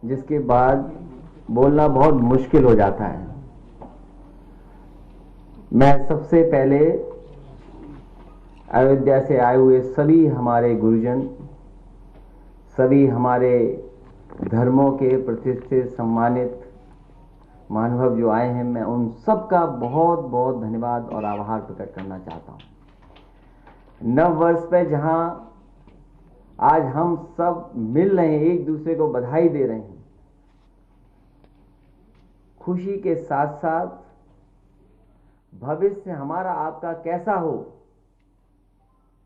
जिसके बाद बोलना बहुत मुश्किल हो जाता है। मैं सबसे पहले अयोध्या से आए हुए सभी हमारे गुरुजन, सभी हमारे धर्मों के प्रतिष्ठित सम्मानित महानुभाव जो आए हैं, मैं उन सब का बहुत बहुत धन्यवाद और आभार प्रकट करना चाहता हूं। नव वर्ष पे जहां आज हम सब मिल रहे हैं, एक दूसरे को बधाई दे रहे हैं, खुशी के साथ साथ भविष्य हमारा आपका कैसा हो,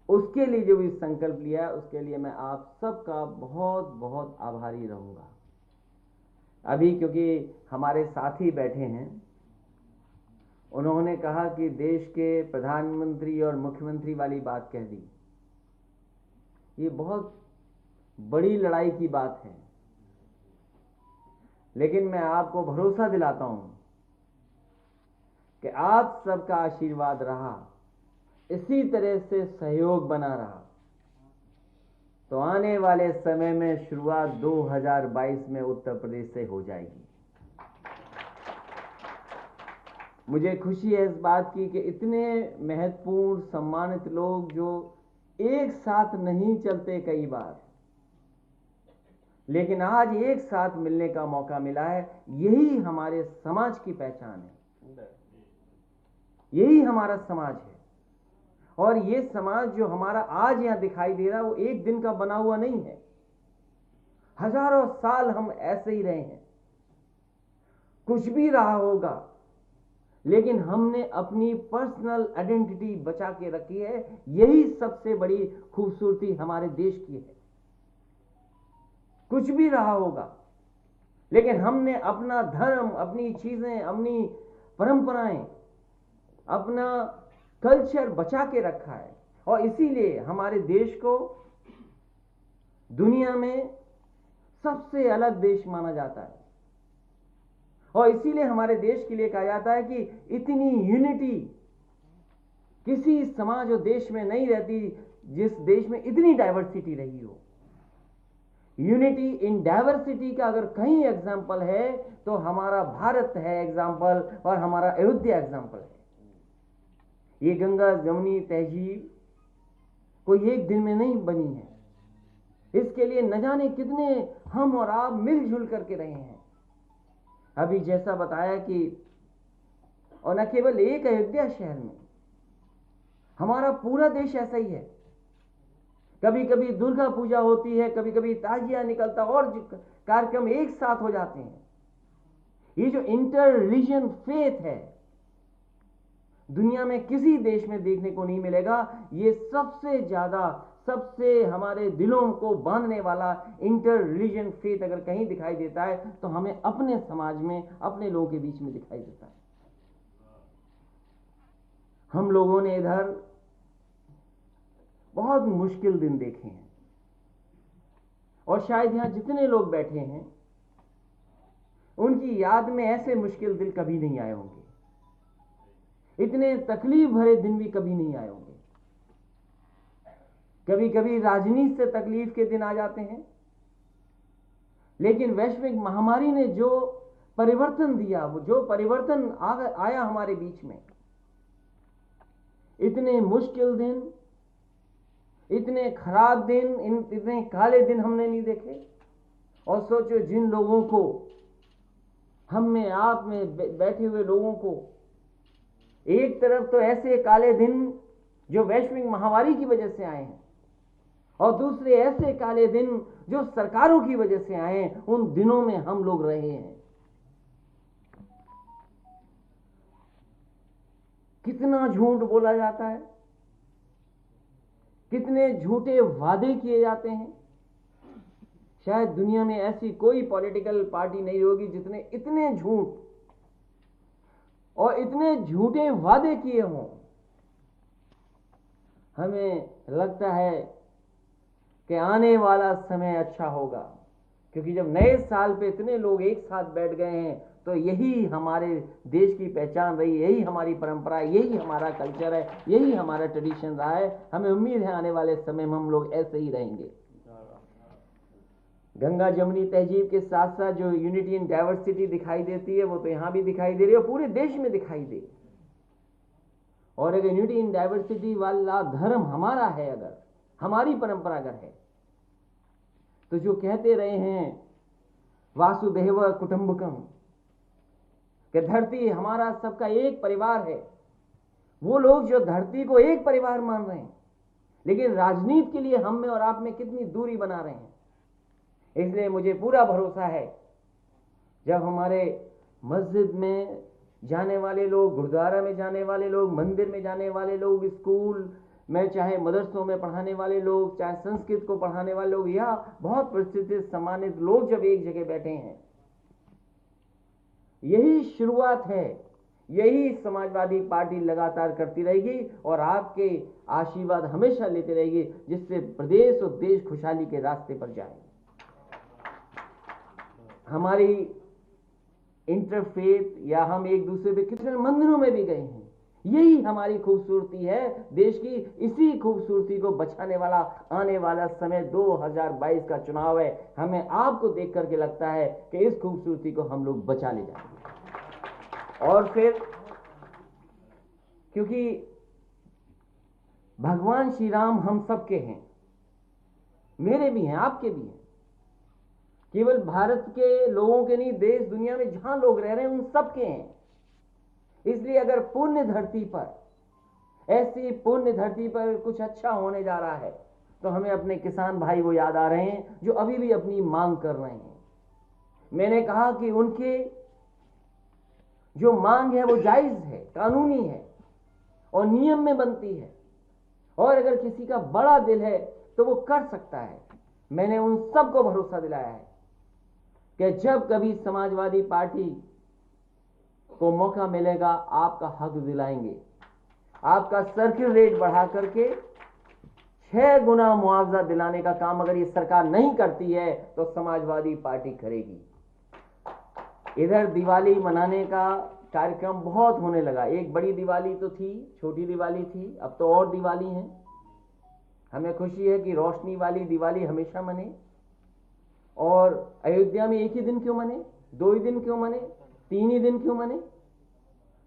उसके लिए जो भी संकल्प लिया है, उसके लिए मैं आप सबका बहुत बहुत आभारी रहूंगा। अभी क्योंकि हमारे साथी बैठे हैं, उन्होंने कहा कि देश के प्रधानमंत्री और मुख्यमंत्री वाली बात कह दी। ये बहुत बड़ी लड़ाई की बात है, लेकिन मैं आपको भरोसा दिलाता हूं कि आप सबका आशीर्वाद रहा, इसी तरह से सहयोग बना रहा, तो आने वाले समय में शुरुआत 2022 में उत्तर प्रदेश से हो जाएगी। मुझे खुशी है इस बात की कि इतने महत्वपूर्ण सम्मानित लोग जो एक साथ नहीं चलते कई बार, लेकिन आज एक साथ मिलने का मौका मिला है। यही हमारे समाज की पहचान है, यही हमारा समाज है। और ये समाज जो हमारा आज यहां दिखाई दे रहा है, वो एक दिन का बना हुआ नहीं है। हजारों साल हम ऐसे ही रहे हैं, कुछ भी रहा होगा, लेकिन हमने अपनी पर्सनल आइडेंटिटी बचा के रखी है। यही सबसे बड़ी खूबसूरती हमारे देश की है। कुछ भी रहा होगा, लेकिन हमने अपना धर्म, अपनी चीजें, अपनी परंपराएं, अपना कल्चर बचा के रखा है। और इसीलिए हमारे देश को दुनिया में सबसे अलग देश माना जाता है। और इसीलिए हमारे देश के लिए कहा जाता है कि इतनी यूनिटी किसी समाज और देश में नहीं रहती, जिस देश में इतनी डाइवर्सिटी रही हो। यूनिटी इन डाइवर्सिटी का अगर कहीं एग्जाम्पल है तो हमारा भारत है एग्जाम्पल, और हमारा अयोध्या एग्जाम्पल है। ये गंगा जमुनी तहजीब कोई एक दिन में नहीं बनी है। इसके लिए न जाने कितने हम और आप मिलजुल करके रहे हैं। अभी जैसा बताया कि, और न केवल एक अयोध्या शहर में, हमारा पूरा देश ऐसा ही है। कभी कभी दुर्गा पूजा होती है, कभी कभी ताजिया निकलता, और कार्यक्रम एक साथ हो जाते हैं। ये जो इंटर रिलीजन फेथ है, दुनिया में किसी देश में देखने को नहीं मिलेगा। ये सबसे ज्यादा, सबसे हमारे दिलों को बांधने वाला इंटर रिलीजन फेथ अगर कहीं दिखाई देता है तो हमें अपने समाज में, अपने लोगों के बीच में दिखाई देता है। हम लोगों ने इधर बहुत मुश्किल दिन देखे हैं, और शायद यहां जितने लोग बैठे हैं उनकी याद में ऐसे मुश्किल दिन कभी नहीं आए होंगे, इतने तकलीफ भरे दिन भी कभी नहीं आए होंगे। कभी कभी राजनीति से तकलीफ के दिन आ जाते हैं, लेकिन वैश्विक महामारी ने जो परिवर्तन दिया, वो जो परिवर्तन आया हमारे बीच में, इतने मुश्किल दिन, इतने खराब दिन, इतने काले दिन हमने नहीं देखे। और सोचो, जिन लोगों को, हम में, आप में बैठे हुए लोगों को, एक तरफ तो ऐसे काले दिन जो वैश्विक महामारी की वजह से आए हैं, और दूसरे ऐसे काले दिन जो सरकारों की वजह से आए हैं। उन दिनों में हम लोग रहे हैं। कितना झूठ बोला जाता है, कितने झूठे वादे किए जाते हैं। शायद दुनिया में ऐसी कोई पॉलिटिकल पार्टी नहीं होगी जिसने इतने झूठ और इतने झूठे वादे किए हों। हमें लगता है कि आने वाला समय अच्छा होगा, क्योंकि जब नए साल पे इतने लोग एक साथ बैठ गए हैं, तो यही हमारे देश की पहचान रही, यही हमारी परंपरा है, यही हमारा कल्चर है, यही हमारा ट्रेडिशन रहा है। हमें उम्मीद है आने वाले समय में हम लोग ऐसे ही रहेंगे। गंगा जमुनी तहजीब के साथ साथ जो यूनिटी इन डाइवर्सिटी दिखाई देती है वो तो यहां भी दिखाई दे रही है और पूरे देश में दिखाई दे। और अगर यूनिटी इन डाइवर्सिटी वाला धर्म हमारा है, अगर हमारी परंपरा अगर है, तो जो कहते रहे हैं वासुदेव कुटुंबकम, कि धरती हमारा सबका एक परिवार है, वो लोग जो धरती को एक परिवार मान रहे हैं, लेकिन राजनीति के लिए हम में और आप में कितनी दूरी बना रहे हैं। इसलिए मुझे पूरा भरोसा है, जब हमारे मस्जिद में जाने वाले लोग, गुरुद्वारा में जाने वाले लोग, मंदिर में जाने वाले लोग, स्कूल में चाहे मदरसों में पढ़ाने वाले लोग, चाहे संस्कृत को पढ़ाने वाले लोग, या बहुत प्रतिष्ठित सम्मानित लोग जब एक जगह बैठे हैं, यही शुरुआत है, यही समाजवादी पार्टी लगातार करती रहेगी और आपके आशीर्वाद हमेशा लेती रहेगी, जिससे प्रदेश और देश खुशहाली के रास्ते पर जाए। हमारी इंटरफेथ या हम एक दूसरे पे कितने मंदिरों में भी गए हैं, यही हमारी खूबसूरती है देश की। इसी खूबसूरती को बचाने वाला आने वाला समय 2022 का चुनाव है। हमें आपको देख करके लगता है कि इस खूबसूरती को हम लोग बचा ले जाएंगे। और फिर क्योंकि भगवान श्री राम हम सबके हैं, मेरे भी हैं, आपके भी हैं, केवल भारत के लोगों के नहीं, देश दुनिया में जहां लोग रह रहे हैं उन सबके हैं। इसलिए अगर पुण्य धरती पर, ऐसी पुण्य धरती पर कुछ अच्छा होने जा रहा है, तो हमें अपने किसान भाई वो याद आ रहे हैं जो अभी भी अपनी मांग कर रहे हैं। मैंने कहा कि उनके जो मांग है वो जायज है, कानूनी है और नियम में बनती है, और अगर किसी का बड़ा दिल है तो वो कर सकता है। मैंने उन सबको भरोसा दिलाया है कि जब कभी समाजवादी पार्टी को मौका मिलेगा, आपका हक दिलाएंगे। आपका सर्किल रेट बढ़ा करके 6 गुना मुआवजा दिलाने का काम अगर ये सरकार नहीं करती है तो समाजवादी पार्टी करेगी। इधर दिवाली मनाने का कार्यक्रम बहुत होने लगा। एक बड़ी दिवाली तो थी, छोटी दिवाली थी, अब तो और दिवाली है। हमें खुशी है कि रोशनी वाली दिवाली हमेशा मने। और अयोध्या में एक ही दिन क्यों मने, 2 ही दिन क्यों मने, 3 ही दिन क्यों मने?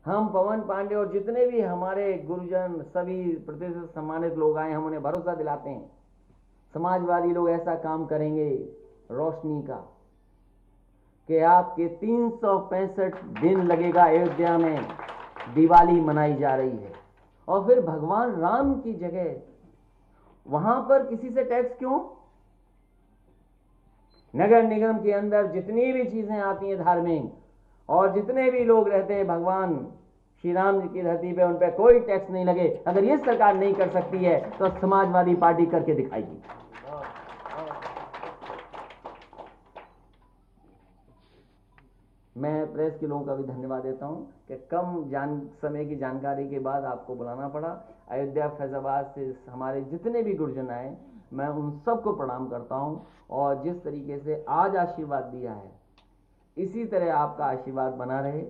हम पवन पांडे और जितने भी हमारे गुरुजन, सभी प्रतिष्ठित सम्मानित लोग आए, हम उन्हें भरोसा दिलाते हैं समाजवादी लोग ऐसा काम करेंगे रोशनी का कि आपके 365 दिन लगेगा अयोध्या में दिवाली मनाई जा रही है। और फिर भगवान राम की जगह वहां पर किसी से टैक्स क्यों? नगर निगम के अंदर जितनी भी चीजें आती हैं धार्मिक, और जितने भी लोग रहते हैं भगवान श्री राम जी की धरती पे, उन पे कोई टैक्स नहीं लगे। अगर ये सरकार नहीं कर सकती है तो समाजवादी पार्टी करके दिखाएगी। मैं प्रेस के लोगों का भी धन्यवाद देता हूं कि कम समय की जानकारी के बाद आपको बुलाना पड़ा। अयोध्या फैजाबाद से हमारे जितने भी गुरुजन आए, मैं उन सबको प्रणाम करता हूं। और जिस तरीके से आज आशीर्वाद दिया है, इसी तरह आपका आशीर्वाद बना रहे,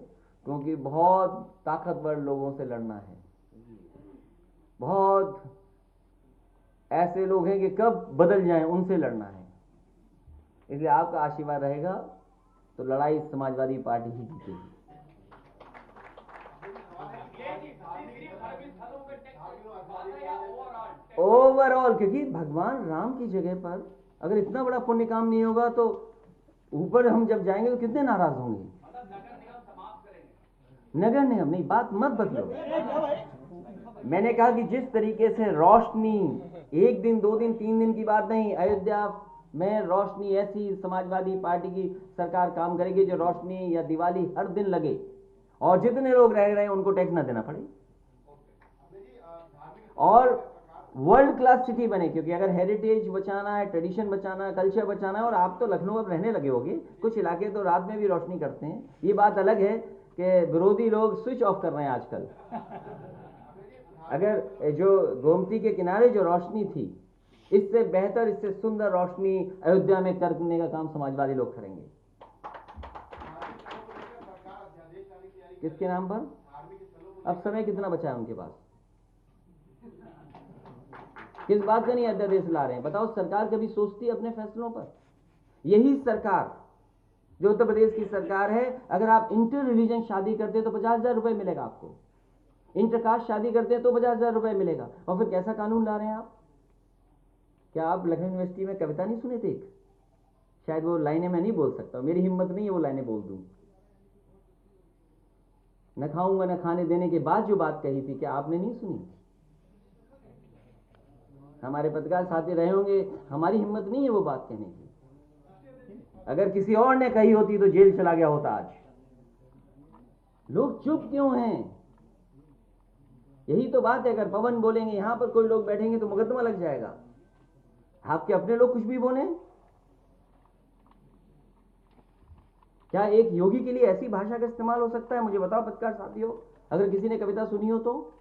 क्योंकि बहुत ताकतवर लोगों से लड़ना है। बहुत ऐसे लोग हैं कि कब बदल जाएं, उनसे लड़ना है। इसलिए आपका आशीर्वाद रहेगा तो लड़ाई समाजवादी पार्टी ही जीतेगी। ओवरऑल, क्योंकि भगवान राम की जगह पर अगर इतना बड़ा पुण्य काम नहीं होगा तो ऊपर हम जब जाएंगे तो कितने नाराज होंगे। नगर निगम नहीं, बात मत बदलो। मैंने कहा कि जिस तरीके से रोशनी 1 दिन 2 दिन 3 दिन की बात नहीं, अयोध्या में रोशनी ऐसी समाजवादी पार्टी की सरकार काम करेगी जो रोशनी या दिवाली हर दिन लगे, और जितने लोग रह रहे हैं उनको टैक्स ना देना पड़े, और वर्ल्ड क्लास सिटी बने। क्योंकि अगर हेरिटेज बचाना है, ट्रेडिशन बचाना है, कल्चर बचाना है, और आप तो लखनऊ अब रहने लगे होंगे, कुछ इलाके तो रात में भी रोशनी करते हैं। ये बात अलग है कि विरोधी लोग स्विच ऑफ कर रहे हैं आजकल। अगर जो गोमती के किनारे जो रोशनी थी, इससे बेहतर, इससे सुंदर रोशनी अयोध्या में करने का काम समाजवादी लोग करेंगे। किसके नाम पर? अब समय कितना बचा है उनके पास? किस बात का नहीं अध्यादेश ला रहे हैं? बताओ, सरकार कभी सोचती है अपने फैसलों पर? यही सरकार जो उत्तर प्रदेश की सरकार है, अगर आप इंटर रिलीजन शादी करते हैं तो 50,000 रुपए मिलेगा आपको, इंटरकास्ट शादी करते हैं तो 50,000 रुपए मिलेगा। और फिर कैसा कानून ला रहे हैं आप? क्या आप लखनऊ यूनिवर्सिटी में कविता नहीं सुने थे? शायद वो लाइनें मैं नहीं बोल सकता, मेरी हिम्मत नहीं है वो लाइनें बोल दूं। न खाऊंगा न खाने देने के बाद जो बात कही थी, क्या आपने नहीं सुनी? हमारे पत्रकार साथी रहे होंगे, हमारी हिम्मत नहीं है वो बात कहने की। अगर किसी और ने कही होती तो जेल चला गया होता आज। लोग चुप क्यों हैं? यही तो बात है। अगर पवन बोलेंगे, यहां पर कोई लोग बैठेंगे तो मुकदमा लग जाएगा। आपके अपने लोग कुछ भी बोले? क्या एक योगी के लिए ऐसी भाषा का इस्तेमाल हो सकता है? मुझे बताओ पत्रकार साथियों, अगर किसी ने कविता सुनी हो तो।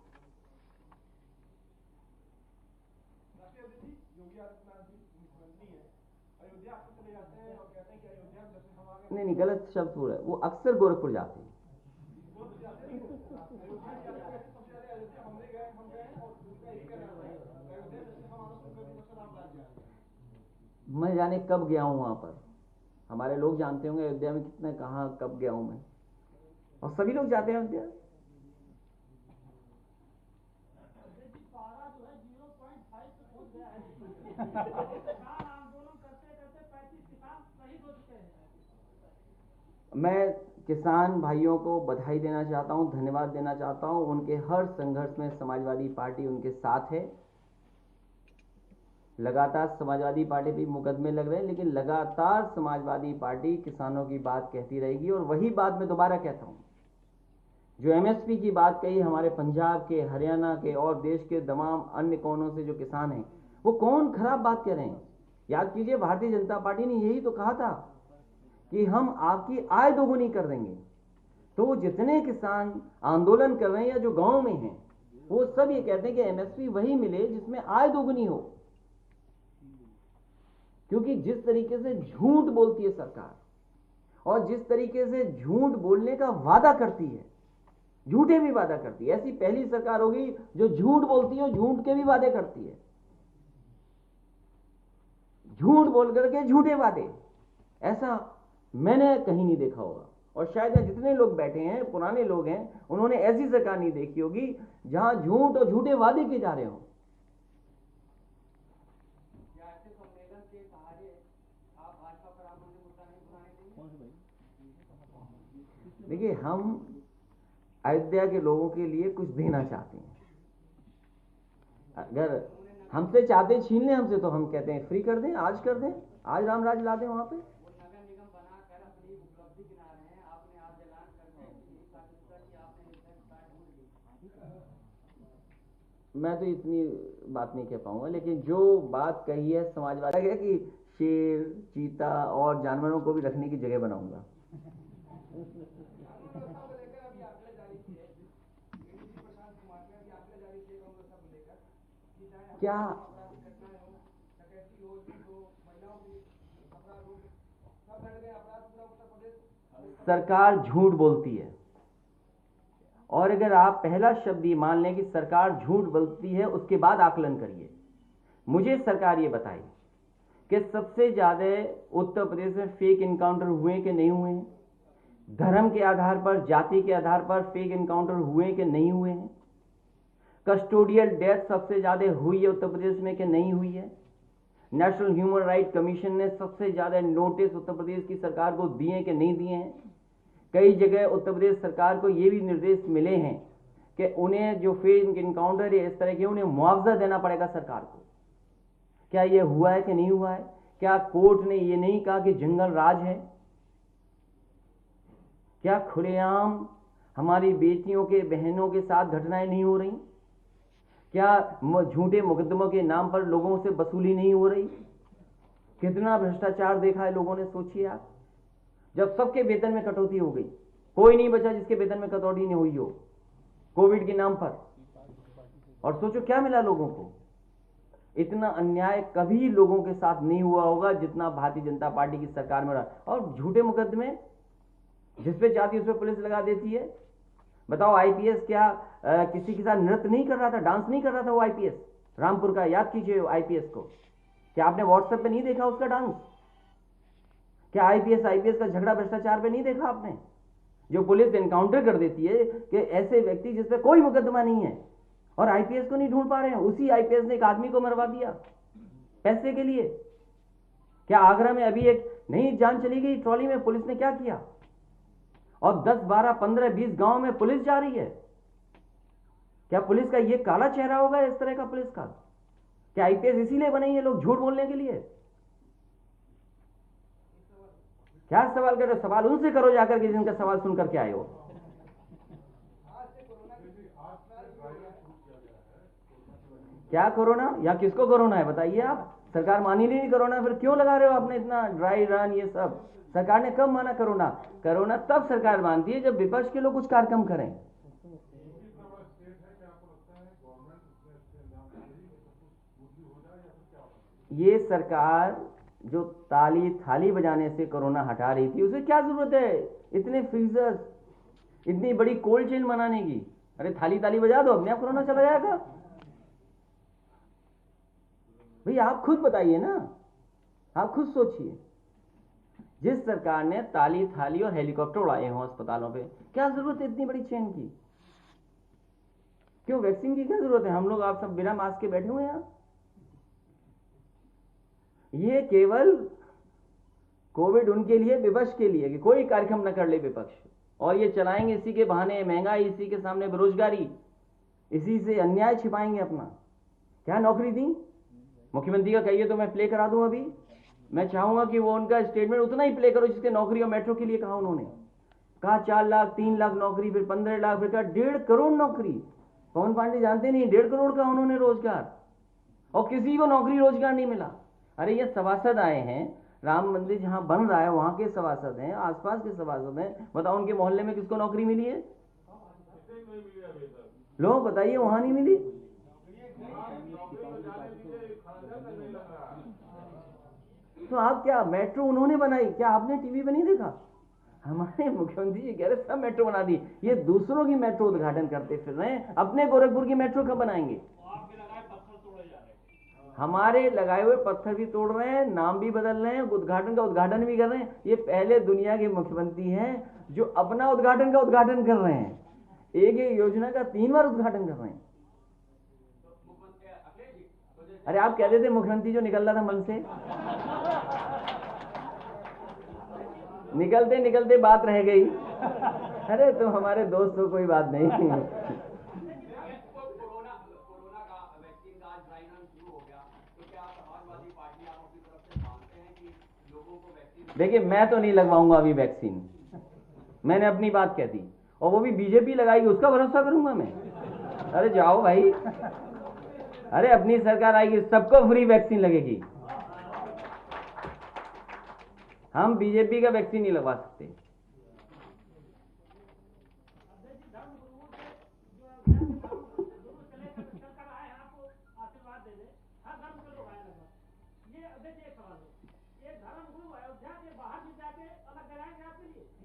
नहीं, गलत शब्द बोल रहा है। वो अक्सर गोरखपुर जाते हैं। मैं जाने कब गया हूं वहां पर, हमारे लोग जानते होंगे अयोध्या में कितने, कहां कब गया हूं मैं, और सभी लोग जाते हैं अयोध्या। मैं किसान भाइयों को बधाई देना चाहता हूं, धन्यवाद देना चाहता हूं। उनके हर संघर्ष में समाजवादी पार्टी उनके साथ है। लगातार समाजवादी पार्टी भी मुकदमे लग रहे हैं, लेकिन लगातार समाजवादी पार्टी किसानों की बात कहती रहेगी। और वही बात मैं दोबारा कहता हूं, जो एमएसपी की बात कही हमारे पंजाब के, हरियाणा के और देश के तमाम अन्य कोनों से जो किसान हैं, वो कौन खराब बात कह रहे हैं? याद कीजिए, भारतीय जनता पार्टी ने यही तो कहा था कि हम आपकी आय दोगुनी कर देंगे। तो जितने किसान आंदोलन कर रहे हैं या जो गांव में हैं, वो सब ये कहते हैं कि एमएसपी वही मिले जिसमें आय दोगुनी हो। क्योंकि जिस तरीके से झूठ बोलती है सरकार, और जिस तरीके से झूठ बोलने का वादा करती है, झूठे भी वादा करती है, ऐसी पहली सरकार होगी जो झूठ बोलती है और झूठ के भी वादे करती है। झूठ बोल करके झूठे वादे, ऐसा मैंने कहीं नहीं देखा होगा। और शायद जितने लोग बैठे हैं, पुराने लोग हैं, उन्होंने ऐसी सरकार नहीं देखी होगी जहां झूठ और झूठे वादे किए जा रहे हो। देखिए, हम अयोध्या के लोगों के लिए कुछ देना चाहते हैं। अगर हमसे चाहते छीन लें हमसे, तो हम कहते हैं फ्री कर दें, आज कर दें, आज रामराज ला दें वहां पे। मैं तो इतनी बात नहीं कह पाऊंगा, लेकिन जो बात कही है समाजवादी है कि शेर, चीता और जानवरों को भी रखने की जगह बनाऊंगा। क्या सरकार झूठ बोलती है? और अगर आप पहला शब्द ये मान लें कि सरकार झूठ बोलती है, उसके बाद आकलन करिए। मुझे सरकार ये बताई कि सबसे ज्यादा उत्तर प्रदेश में फेक इनकाउंटर हुए कि नहीं हुए हैं? धर्म के आधार पर, जाति के आधार पर फेक इनकाउंटर हुए कि नहीं हुए हैं? कस्टोडियल डेथ सबसे ज्यादा हुई है उत्तर प्रदेश में कि नहीं हुई है? नेशनल ह्यूमन राइट कमीशन ने सबसे ज्यादा नोटिस उत्तर प्रदेश की सरकार को दिए कि नहीं दिए हैं? कई जगह उत्तर प्रदेश सरकार को यह भी निर्देश मिले हैं कि उन्हें जो फेक इनकाउंटर या इस तरह के, उन्हें मुआवजा देना पड़ेगा सरकार को। क्या यह हुआ है कि नहीं हुआ है? क्या कोर्ट ने यह नहीं कहा कि जंगल राज है? क्या खुलेआम हमारी बेटियों के, बहनों के साथ घटनाएं नहीं हो रही? क्या झूठे मुकदमों के नाम पर लोगों से वसूली नहीं हो रही? कितना भ्रष्टाचार देखा है लोगों ने, सोचिए आप। जब सबके वेतन में कटौती हो गई, कोई नहीं बचा जिसके वेतन में कटौती नहीं हुई हो कोविड के नाम पर। और सोचो क्या मिला लोगों को। इतना अन्याय कभी लोगों के साथ नहीं हुआ होगा जितना भारतीय जनता पार्टी की सरकार में रहा। और झूठे मुकदमे, जिसपे चाहती उस पर पुलिस लगा देती है। बताओ, आईपीएस क्या किसी के साथ नृत्य नहीं कर रहा था, डांस नहीं कर रहा था वो आईपीएस रामपुर का? याद कीजिए आईपीएस को, क्या आपने व्हाट्सएप पे नहीं देखा उसका डांस? क्या आईपीएस का झगड़ा भ्रष्टाचार पे नहीं देखा आपने? जो पुलिस एनकाउंटर कर देती है कि ऐसे व्यक्ति जिस पे कोई मुकदमा नहीं है, और आईपीएस को नहीं ढूंढ पा रहे हैं। उसी आईपीएस ने एक आदमी को मरवा दिया पैसे के लिए। क्या आगरा में अभी एक नई जान चली गई ट्रॉली में, पुलिस ने क्या किया? और 10, 12, 15, 20 गांव में पुलिस जा रही है। क्या पुलिस का ये काला चेहरा होगा इस तरह का पुलिस का? क्या आईपीएस इसीलिए बने ये लोग, झूठ बोलने के लिए? क्या सवाल करो? सवाल उनसे करो जाकर के जिनका सवाल सुन करके आए हो। क्या कोरोना या किसको कोरोना है बताइए आप? सरकार मान ही नहीं कोरोना, फिर क्यों लगा रहे हो आपने इतना ड्राई रन ये सब? सरकार ने कब माना कोरोना? कोरोना तब सरकार मानती है जब विपक्ष के लोग कुछ कार्यक्रम करें। ये सरकार जो ताली थाली बजाने से कोरोना हटा रही थी, उसे क्या जरूरत है इतने फ्रीजर्स, इतनी बड़ी कोल्ड चेन बनाने की? अरे थाली ताली बजा दो, अपने आप कोरोना चला जाएगा। भाई आप खुद बताइए ना, आप खुद सोचिए। जिस सरकार ने ताली थाली और हेलीकॉप्टर उड़ाए हों अस्पतालों पे, क्या जरूरत है इतनी बड़ी चेन की? क्यों वैक्सीन की क्या जरूरत है? हम लोग आप सब बिना मास्क के बैठे हुए हैं। ये केवल कोविड उनके लिए, विपक्ष के लिए, कि कोई कार्यक्रम न कर ले विपक्ष, और ये चलाएंगे इसी के बहाने महंगाई, इसी के सामने बेरोजगारी, इसी से अन्याय छिपाएंगे अपना। क्या नौकरी दी? मुख्यमंत्री का कहिए तो मैं प्ले करा दूं। अभी मैं चाहूंगा कि वो उनका स्टेटमेंट उतना ही प्ले करो जिसके नौकरी और मेट्रो के लिए कहा उन्होंने। कहा 4 लाख, 3 लाख नौकरी, फिर 15 लाख, फिर कहा 1.5 करोड़ नौकरी। पवन पांडे जानते नहीं, 1.5 करोड़ का उन्होंने रोजगार, और किसी को नौकरी रोजगार नहीं मिला। अरे ये सभासद आए हैं, राम मंदिर जहां बन रहा है वहां के सभासद हैं, आसपास के सभासद हैं, बताओ उनके मोहल्ले में किसको नौकरी मिली है? लोग बताइए, वहां नहीं मिली। तो आप क्या मेट्रो उन्होंने बनाई, क्या आपने टीवी पे नहीं देखा? हमारे मुख्यमंत्री जी कह रहे सब मेट्रो बना दी। ये दूसरों की मेट्रो उद्घाटन करते फिर रहे हैं, अपने गोरखपुर की मेट्रो कब बनाएंगे? हमारे लगाए हुए पत्थर भी तोड़ रहे हैं, नाम भी बदल रहे हैं, उद्घाटन का उद्घाटन भी कर रहे हैं। ये पहले दुनिया के मुख्यमंत्री हैं जो अपना उद्घाटन का उद्घाटन कर रहे हैं, एक एक योजना का 3 बार उद्घाटन कर रहे हैं। अरे आप कहते थे मुख्यमंत्री जो निकल रहा था मन से, निकलते निकलते बात रह गई। अरे तो हमारे दोस्त को कोई बात नहीं। देखिए मैं तो नहीं लगवाऊंगा अभी वैक्सीन, मैंने अपनी बात कह दी, और वो भी बीजेपी लगाएगी उसका भरोसा करूंगा मैं? अरे जाओ भाई, अरे अपनी सरकार आएगी सबको फ्री वैक्सीन लगेगी, हम बीजेपी का वैक्सीन नहीं लगवा सकते।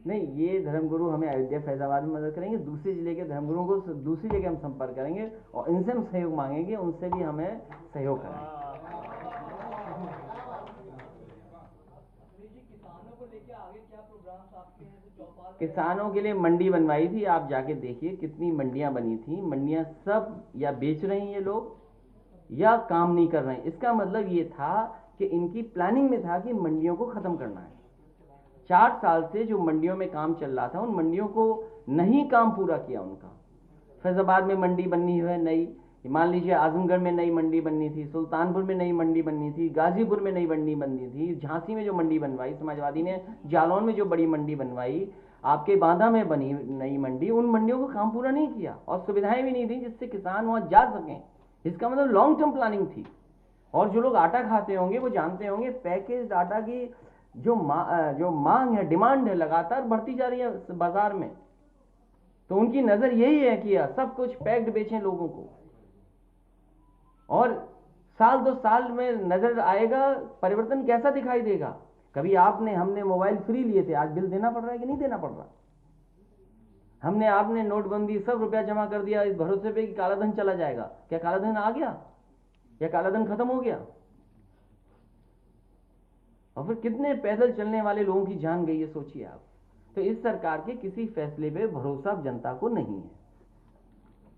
नहीं, ये धर्मगुरु हमें अयोध्या फैजाबाद में मदद करेंगे, दूसरे जिले के धर्मगुरुओं को दूसरी जगह हम संपर्क करेंगे और इनसे हम सहयोग मांगेंगे, उनसे भी हमें सहयोग करें। किसानों के लिए मंडी बनवाई थी, आप जाके देखिए कितनी मंडियां बनी थी। मंडियां सब या बेच रहे हैं ये लोग या काम नहीं कर रहे हैं। इसका मतलब ये था कि इनकी प्लानिंग में था कि मंडियों को खत्म करना है। 4 साल से जो मंडियों में काम चल रहा था, उन मंडियों को नहीं काम पूरा किया उनका। फैजाबाद में मंडी बननी है नई, मान लीजिए आजमगढ़ में नई मंडी बननी थी, सुल्तानपुर में नई मंडी बननी थी, गाजीपुर में नई मंडी बननी थी, झांसी में जो मंडी बनवाई समाजवादी ने, जालौन में जो बड़ी मंडी बनवाई, आपके बांदा में बनी नई मंडी, उन मंडियों को काम पूरा नहीं किया और सुविधाएं भी नहीं दी जिससे किसान वहां जा सकें। इसका मतलब लॉन्ग टर्म प्लानिंग थी। और जो लोग आटा खाते होंगे वो जानते होंगे पैकेज आटा की जो मांग है, डिमांड है, लगातार बढ़ती जा रही है बाजार में। तो उनकी नजर यही है कि सब कुछ पैक्ड बेचें लोगों को, और साल 2 साल में नजर आएगा परिवर्तन कैसा दिखाई देगा। कभी हमने मोबाइल फ्री लिए थे, आज बिल देना पड़ रहा है कि नहीं देना पड़ रहा? आपने नोटबंदी सब रुपया जमा कर दिया इस भरोसे पे कि कालाधन चला जाएगा। क्या कालाधन आ गया या कालाधन खत्म हो गया? और फिर कितने पैदल चलने वाले लोगों की जान गई है, सोचिए आप। तो इस सरकार के किसी फैसले पे भरोसा जनता को नहीं है।